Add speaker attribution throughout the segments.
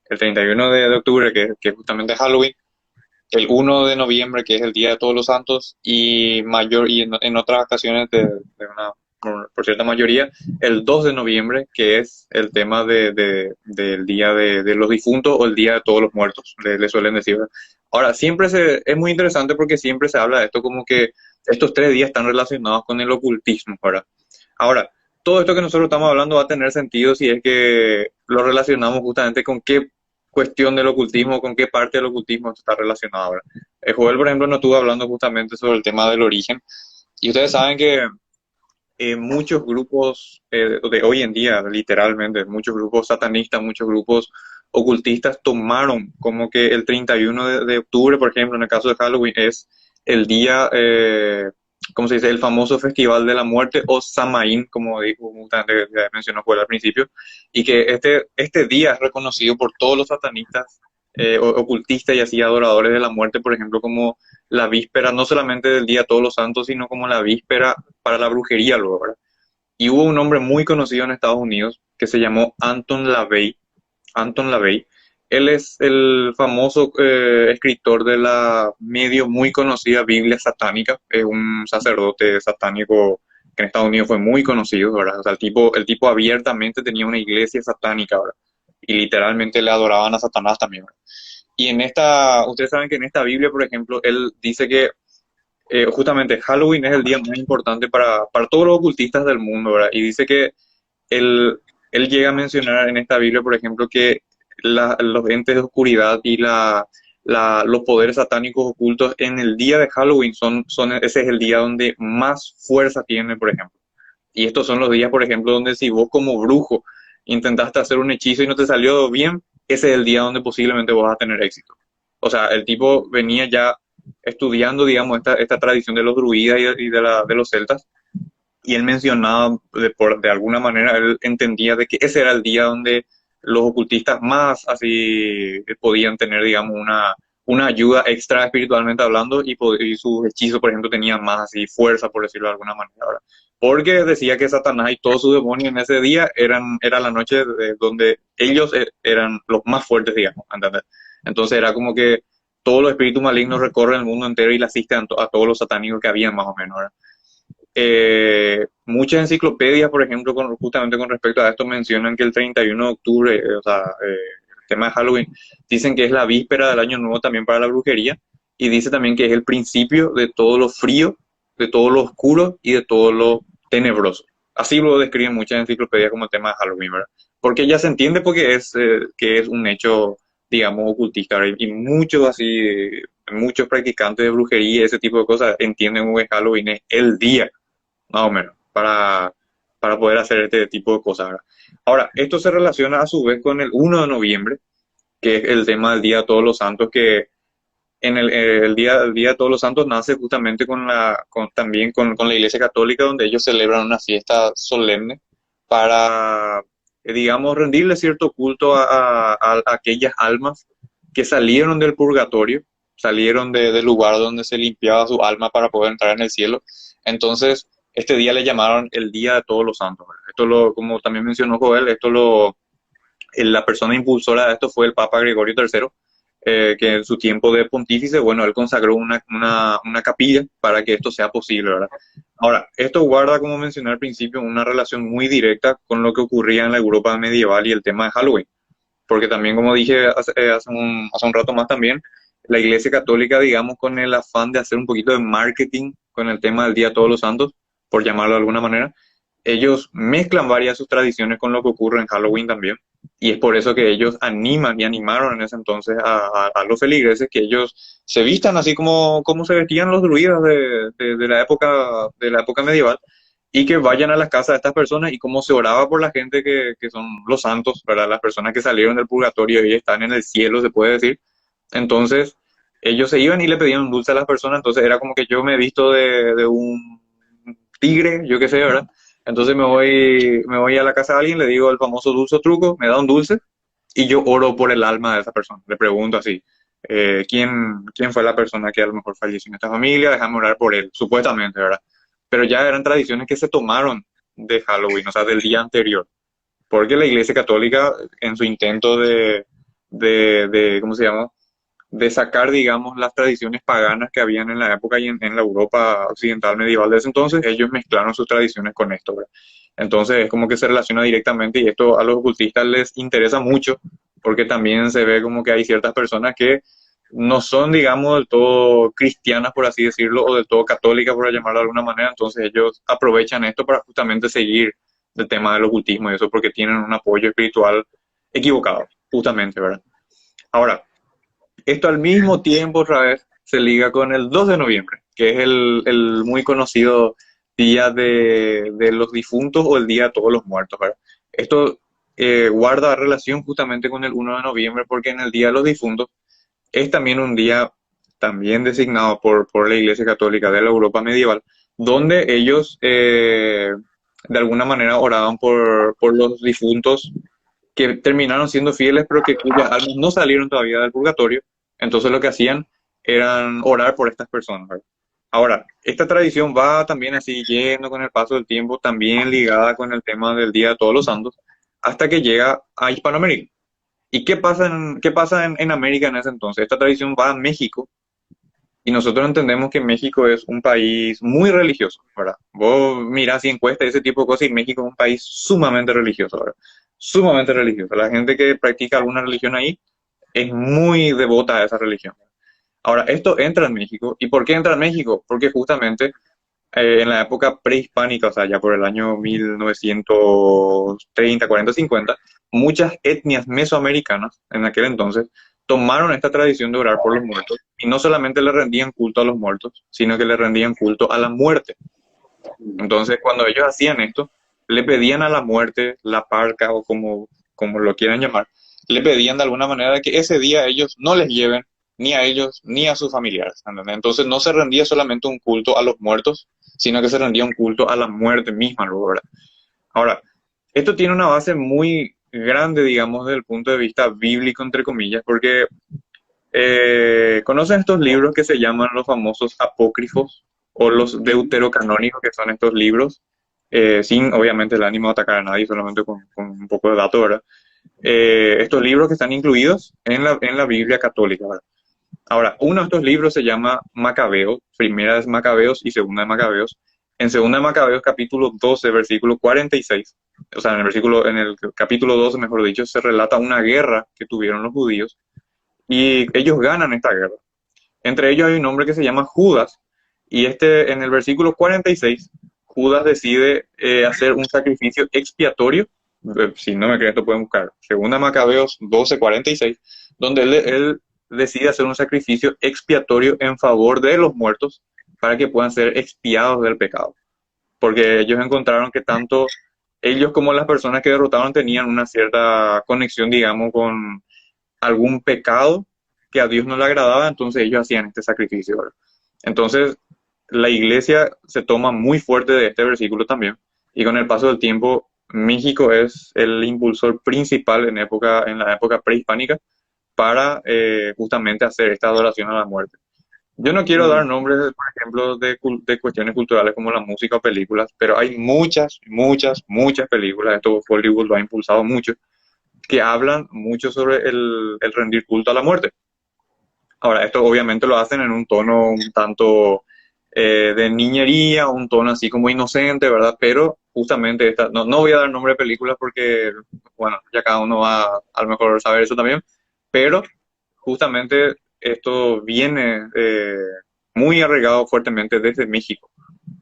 Speaker 1: el 31 de octubre, que es justamente Halloween, el 1 de noviembre, que es el Día de Todos los Santos, y en otras ocasiones de una, por cierta mayoría, el 2 de noviembre, que es el tema del Día de los Difuntos o el Día de Todos los Muertos, le suelen decir. Ahora, es muy interesante porque siempre se habla de esto como que estos 3 días están relacionados con el ocultismo, ¿verdad? Ahora, todo esto que nosotros estamos hablando va a tener sentido si es que lo relacionamos justamente con qué cuestión del ocultismo, con qué parte del ocultismo está relacionado ahora. Joel, por ejemplo, nos estuvo hablando justamente sobre el tema del origen, y ustedes saben que muchos grupos de hoy en día, literalmente, muchos grupos satanistas, muchos grupos ocultistas tomaron como que el 31 de octubre, por ejemplo, en el caso de Halloween, es el día, ¿cómo se dice?, el famoso Festival de la Muerte o Samaín, como dijo, justamente, ya mencionó Joel al principio, y que este día es reconocido por todos los satanistas, ocultistas y así adoradores de la muerte, por ejemplo, como la víspera, no solamente del Día de Todos los Santos, sino como la víspera para la brujería luego, ¿verdad? Y hubo un hombre muy conocido en Estados Unidos que se llamó Anton LaVey. Anton LaVey. Él es el famoso escritor de la medio muy conocida Biblia satánica. Es un sacerdote satánico que en Estados Unidos fue muy conocido, ¿verdad? O sea, el tipo abiertamente tenía una iglesia satánica, ¿verdad? Y literalmente le adoraban a Satanás también, ¿verdad? Y ustedes saben que en esta Biblia, por ejemplo, él dice que justamente Halloween es el día más importante para todos los ocultistas del mundo, ¿verdad? Y dice que él llega a mencionar en esta Biblia, por ejemplo, que los entes de oscuridad y los poderes satánicos ocultos en el día de Halloween ese es el día donde más fuerza tiene, por ejemplo. Y estos son los días, por ejemplo, donde si vos como brujo intentaste hacer un hechizo y no te salió bien, ese es el día donde posiblemente vos vas a tener éxito. O sea, el tipo venía ya estudiando, digamos, esta tradición de los druidas y de los celtas, y él mencionaba, de alguna manera, él entendía de que ese era el día donde los ocultistas más así podían tener, digamos, una ayuda extra espiritualmente hablando, y sus hechizos, por ejemplo, tenían más así fuerza, por decirlo de alguna manera, ¿verdad? Porque decía que Satanás y todos sus demonios en ese día era la noche donde ellos eran los más fuertes, digamos, ¿entendés? Entonces era como que todos los espíritus malignos recorren el mundo entero y le asisten a todos los satánicos que habían más o menos, ¿verdad? Muchas enciclopedias, por ejemplo, justamente con respecto a esto, mencionan que el 31 de octubre, o sea, el tema de Halloween, dicen que es la víspera del Año Nuevo también para la brujería, y dice también que es el principio de todo lo frío, de todo lo oscuro y de todo lo tenebroso. Así lo describen muchas enciclopedias como el tema de Halloween, ¿verdad? Porque ya se entiende porque que es un hecho, digamos, ocultista, ¿verdad? Y muchos así, muchos practicantes de brujería y ese tipo de cosas entienden que Halloween es el día más o menos, para poder hacer este tipo de cosas, ¿verdad? Ahora, esto se relaciona a su vez con el 1 de noviembre, que es el tema del Día de Todos los Santos, que el día de Todos los Santos nace justamente también con la Iglesia Católica, donde ellos celebran una fiesta solemne para, digamos, rendirle cierto culto a aquellas almas que salieron del purgatorio, salieron del lugar donde se limpiaba su alma para poder entrar en el cielo. Entonces, este día le llamaron el Día de Todos los Santos, ¿verdad? Como también mencionó Joel, la persona impulsora de esto fue el Papa Gregorio III, que en su tiempo de pontífice, bueno, él consagró una capilla para que esto sea posible, ¿verdad? Ahora, esto guarda, como mencioné al principio, una relación muy directa con lo que ocurría en la Europa medieval y el tema de Halloween, porque también, como dije hace un rato más también, la Iglesia Católica, digamos, con el afán de hacer un poquito de marketing con el tema del Día de Todos los Santos, por llamarlo de alguna manera, ellos mezclan varias de sus tradiciones con lo que ocurre en Halloween también, y es por eso que ellos animan y animaron en ese entonces a los feligreses que ellos se vistan así como se vestían los druidas de la época medieval, y que vayan a las casas de estas personas, y cómo se oraba por la gente que son los santos, ¿verdad? Las personas que salieron del purgatorio y están en el cielo, se puede decir. Entonces, ellos se iban y le pedían un dulce a las personas, entonces era como que yo me he visto de un tigre, yo qué sé, ¿verdad? Entonces me voy a la casa de alguien, le digo el famoso dulce o truco, me da un dulce, y yo oro por el alma de esa persona. Le pregunto así, ¿quién fue la persona que a lo mejor falleció en esta familia? Déjame orar por él, supuestamente, ¿verdad? Pero ya eran tradiciones que se tomaron de Halloween, o sea, del día anterior, porque la Iglesia Católica, en su intento ¿cómo se llama? De sacar, digamos, las tradiciones paganas que habían en la época y en la Europa occidental medieval de ese entonces, ellos mezclaron sus tradiciones con esto, ¿verdad? Entonces es como que se relaciona directamente y esto a los ocultistas les interesa mucho porque también se ve como que hay ciertas personas que no son, digamos, del todo cristianas, por así decirlo, o del todo católicas, por llamarlo de alguna manera, entonces ellos aprovechan esto para justamente seguir el tema del ocultismo y eso porque tienen un apoyo espiritual equivocado, justamente, ¿verdad? Ahora, esto al mismo tiempo otra vez se liga con el 2 de noviembre, que es el muy conocido Día de los Difuntos o el Día de Todos los Muertos, ¿verdad? Esto guarda relación justamente con el 1 de noviembre porque en el Día de los Difuntos es también un día también designado por la Iglesia Católica de la Europa medieval, donde ellos de alguna manera oraban por los difuntos que terminaron siendo fieles, pero que cuyas almas no salieron todavía del purgatorio. Entonces lo que hacían eran orar por estas personas, ¿verdad? Ahora, esta tradición va también así yendo con el paso del tiempo, también ligada con el tema del Día de Todos los Santos, hasta que llega a Hispanoamérica. ¿Y qué pasa en América en ese entonces? Esta tradición va a México y nosotros entendemos que México es un país muy religioso, ¿verdad? Vos mirás y encuestas ese tipo de cosas y México es un país sumamente religioso, ¿verdad? Sumamente religioso. La gente que practica alguna religión ahí es muy devota a esa religión. Ahora, esto entra en México. ¿Y por qué entra en México? Porque justamente en la época prehispánica, o sea, ya por el año 1930, 40, 50, muchas etnias mesoamericanas en aquel entonces tomaron esta tradición de orar por los muertos y no solamente le rendían culto a los muertos, sino que le rendían culto a la muerte. Entonces, cuando ellos hacían esto, le pedían a la muerte, la parca o como lo quieran llamar, le pedían de alguna manera que ese día ellos no les lleven ni a ellos ni a sus familiares. ¿Entendés? Entonces no se rendía solamente un culto a los muertos, sino que se rendía un culto a la muerte misma, luego, ¿verdad? Ahora, esto tiene una base muy grande, digamos, desde el punto de vista bíblico, entre comillas, porque ¿conocen estos libros que se llaman los famosos apócrifos o los deuterocanónicos, que son estos libros? Sin, obviamente, el ánimo de atacar a nadie, solamente con un poco de datos, ¿verdad? Estos libros que están incluidos en la Biblia católica, ¿verdad? Ahora, uno de estos libros se llama Macabeos, primera es Macabeos y segunda de Macabeos. En segunda de Macabeos, capítulo 12, versículo 46, o sea, en el capítulo 12, mejor dicho, se relata una guerra que tuvieron los judíos y ellos ganan esta guerra. Entre ellos hay un hombre que se llama Judas, y en el versículo 46, Judas decide hacer un sacrificio expiatorio. Si no me creen, esto pueden buscar. Segunda Macabeos 12:46, donde él decide hacer un sacrificio expiatorio en favor de los muertos para que puedan ser expiados del pecado. Porque ellos encontraron que tanto ellos como las personas que derrotaron tenían una cierta conexión, digamos, con algún pecado que a Dios no le agradaba, entonces ellos hacían este sacrificio, ¿verdad? Entonces, la iglesia se toma muy fuerte de este versículo también, y con el paso del tiempo, México es el impulsor principal en la época prehispánica para justamente hacer esta adoración a la muerte. Yo no quiero dar nombres, por ejemplo, de cuestiones culturales como la música o películas, pero hay muchas, muchas, muchas películas, esto Hollywood lo ha impulsado mucho, que hablan mucho sobre el rendir culto a la muerte. Ahora, esto obviamente lo hacen en un tono un tanto de niñería, un tono así como inocente, ¿verdad? Pero justamente no voy a dar nombre de películas porque, bueno, ya cada uno va a lo mejor saber eso también, pero justamente esto viene muy arraigado fuertemente desde México,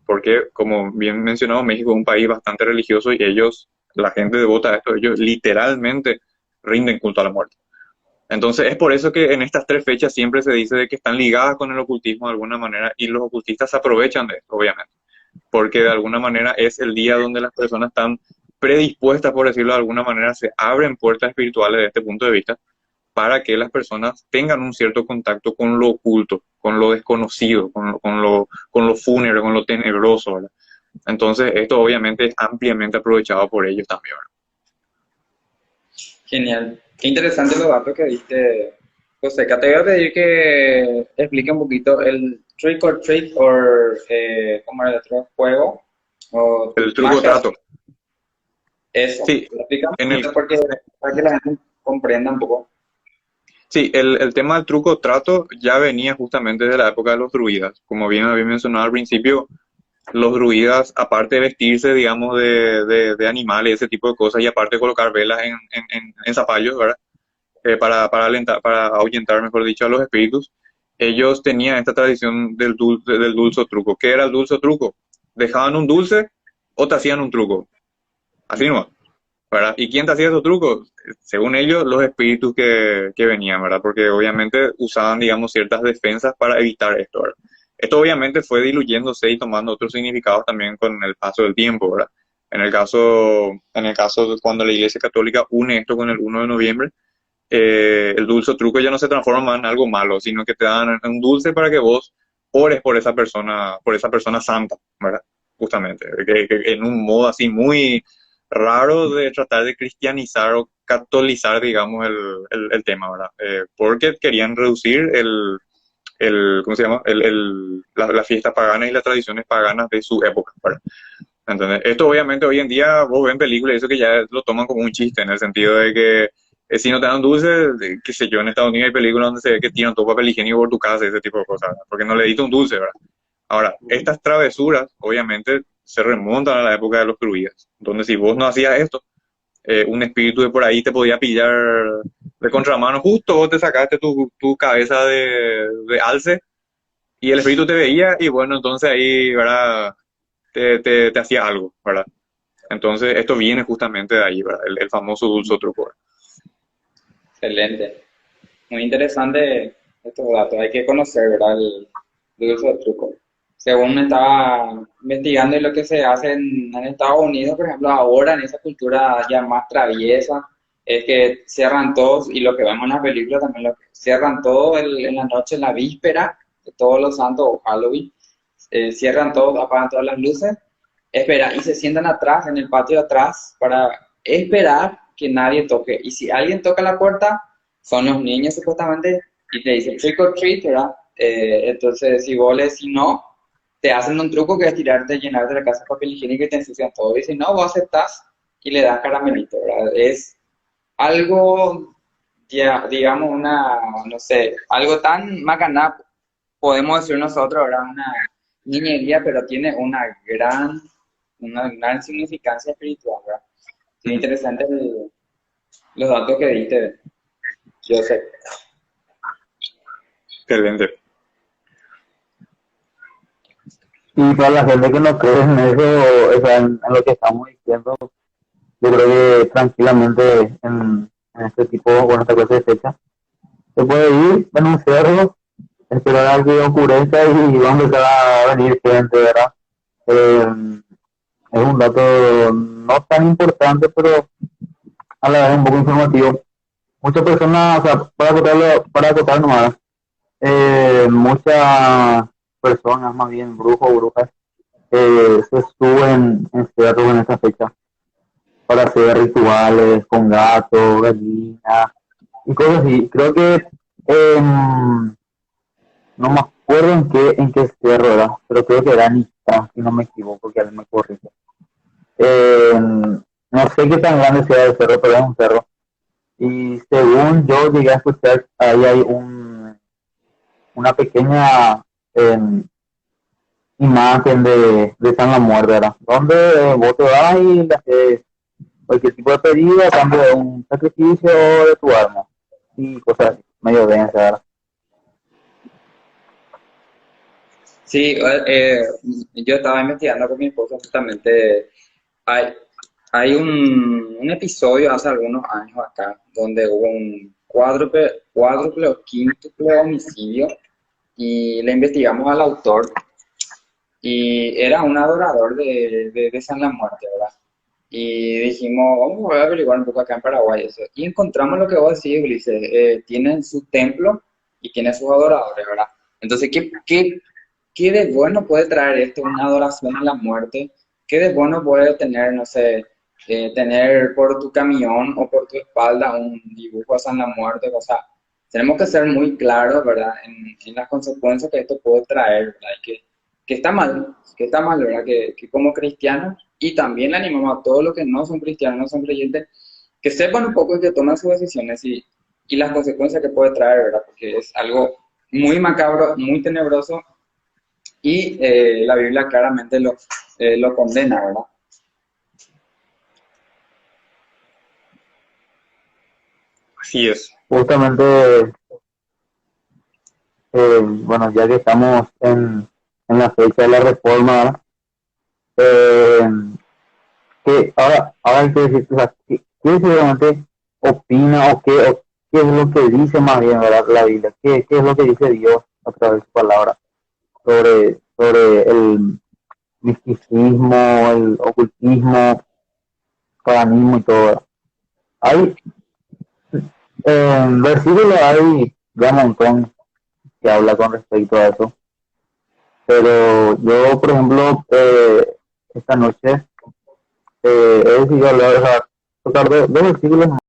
Speaker 1: porque como bien mencionado, México es un país bastante religioso y la gente devota a esto, ellos literalmente rinden culto a la muerte. Entonces es por eso que en estas tres fechas siempre se dice de que están ligadas con el ocultismo de alguna manera y los ocultistas se aprovechan de esto, obviamente, porque de alguna manera es el día donde las personas están predispuestas, por decirlo de alguna manera, se abren puertas espirituales desde este punto de vista para que las personas tengan un cierto contacto con lo oculto, con lo desconocido, con lo fúnebre, con lo tenebroso, ¿verdad? Entonces esto obviamente es ampliamente aprovechado por ellos también, ¿verdad?
Speaker 2: Genial. Qué interesante los datos que diste, José. Que te voy a pedir que explique un poquito el trick or treat o ¿cómo era el otro juego? O
Speaker 1: El truco
Speaker 2: magia,
Speaker 1: trato.
Speaker 2: eso.
Speaker 1: Sí,
Speaker 2: Explica un
Speaker 1: en el,
Speaker 2: poquito porque, para que la gente comprenda un poco.
Speaker 1: Sí, el tema del truco trato ya venía justamente desde la época de los druidas. Como bien había mencionado al principio, los druidas, aparte de vestirse, digamos, de animales, ese tipo de cosas, y aparte de colocar velas en zapallos, ¿verdad? Para alentar, para ahuyentar, mejor dicho, a los espíritus, ellos tenían esta tradición del dulce truco. ¿Qué era el dulce truco? Dejaban un dulce o te hacían un truco. Así nomás, ¿verdad? ¿Y quién te hacía esos trucos? Según ellos, los espíritus que venían, ¿verdad? Porque obviamente usaban, digamos, ciertas defensas para evitar esto, ¿verdad? Esto obviamente fue diluyéndose y tomando otros significados también con el paso del tiempo, ¿verdad? En el caso de cuando la Iglesia Católica une esto con el 1 de noviembre, el dulce truco ya no se transforma más en algo malo, sino que te dan un dulce para que vos ores por esa persona santa, ¿verdad? Justamente, que en un modo así muy raro de tratar de cristianizar o catolizar, digamos, el tema, ¿verdad? Porque querían reducir ¿cómo se llama? La fiesta pagana y las tradiciones paganas de su época, ¿verdad? ¿Entendés? Esto obviamente hoy en día vos ves en películas y eso que ya lo toman como un chiste, en el sentido de que si no te dan dulce, qué sé yo, en Estados Unidos hay películas donde se ve que tiran todo papel higiénico por tu casa, ese tipo de cosas, ¿verdad? Porque no le diste un dulce, ¿verdad? Ahora, estas travesuras obviamente se remontan a la época de los druidas, donde si vos no hacías esto, un espíritu de por ahí te podía pillar de contramano, justo vos te sacaste tu cabeza de alce y el espíritu te veía y bueno, entonces ahí, ¿verdad? Te hacía algo, ¿verdad? Entonces, esto viene justamente de ahí, ¿verdad? El famoso dulce truco.
Speaker 2: Excelente. Muy interesante estos datos. Hay que conocer, ¿verdad? El uso del truco. Según estaba investigando y lo que se hace en Estados Unidos, por ejemplo, ahora en esa cultura ya más traviesa, es que cierran todos, y lo que vemos en las películas también, lo que cierran todo en la noche, en la víspera de todos los santos o Halloween, cierran todos, apagan todas las luces, espera, y se sientan atrás, en el patio de atrás, para esperar que nadie toque. Y si alguien toca la puerta, son los niños supuestamente, y te dicen trick or treat, ¿verdad? Entonces, si vos le decís no, te hacen un truco que es tirarte, llenarte la casa de papel higiénico y te ensucian todo. Y si no, vos aceptás y le das caramelito, ¿verdad? Es algo, ya, digamos, no sé, algo tan macaná, podemos decir nosotros, ¿verdad? Una niñería, pero tiene una gran significancia espiritual, ¿verdad? Sí, interesante los datos que diste, yo sé.
Speaker 1: Excelente.
Speaker 3: Y para la gente que no cree en eso, o sea, en lo que estamos diciendo, yo creo que tranquilamente en este tipo, bueno, esta clase de fecha, se puede ir en un cerro, esperar a que oscurezca y va a empezar a venir gente, ¿verdad? Eh, es un dato no tan importante, pero a la vez un poco informativo. Muchas personas, o sea, para acotar nomás, muchas personas, más bien brujos o brujas, se suben en cerros en esa fecha para hacer rituales con gatos, gallinas y cosas así. Creo que no me acuerdo en qué cerro era, pero creo que era Anita, si no me equivoco, que alguien me corrige. No sé qué tan grande sea el cerro, pero es un cerro. Y según yo llegué a escuchar, ahí hay una pequeña eh, imagen de San la Muerte, ¿verdad? Donde vos te vas y le haces cualquier tipo de pedido a cambio de un sacrificio de tu alma y cosas así, medio densa, ¿verdad?
Speaker 2: Sí, yo estaba investigando con mi esposa justamente. Hay, hay un episodio hace algunos años acá donde hubo un cuádruple o quíntuple homicidio y le investigamos al autor y era un adorador de San la Muerte, ¿verdad? Y dijimos, vamos a averiguar un poco acá en Paraguay eso. Y encontramos lo que vos decís, Ulises, tienen su templo y tienen sus adoradores, ¿verdad? Entonces, ¿qué de bueno puede traer esto, una adoración a la muerte? ¿Qué de bueno puede tener, no sé, tener por tu camión o por tu espalda un dibujo a San la Muerte? O sea, tenemos que ser muy claros, ¿verdad? En las consecuencias que esto puede traer, ¿verdad? Y que está mal, ¿verdad? Que como cristianos, y también le animamos a todos los que no son cristianos, no son creyentes, que sepan un poco y que tomen sus decisiones. y las consecuencias que puede traer, ¿verdad? Porque es algo muy macabro, muy tenebroso y la Biblia claramente lo condena, ¿verdad?
Speaker 1: Así es.
Speaker 3: Justamente, bueno, ya que estamos en la fecha de la reforma, ¿verdad? Eh, que ahora hay que decir, o sea, ¿qué seguramente opina o qué es lo que dice más bien, ¿verdad? La Biblia? ¿Qué es lo que dice Dios a través de su palabra sobre el misticismo, el ocultismo, paganismo y todo, ¿verdad? Hay versículos, hay ya un montón que habla con respecto a eso, pero yo, por ejemplo, esta noche he decidido hablar, o sea, tocar dos versículos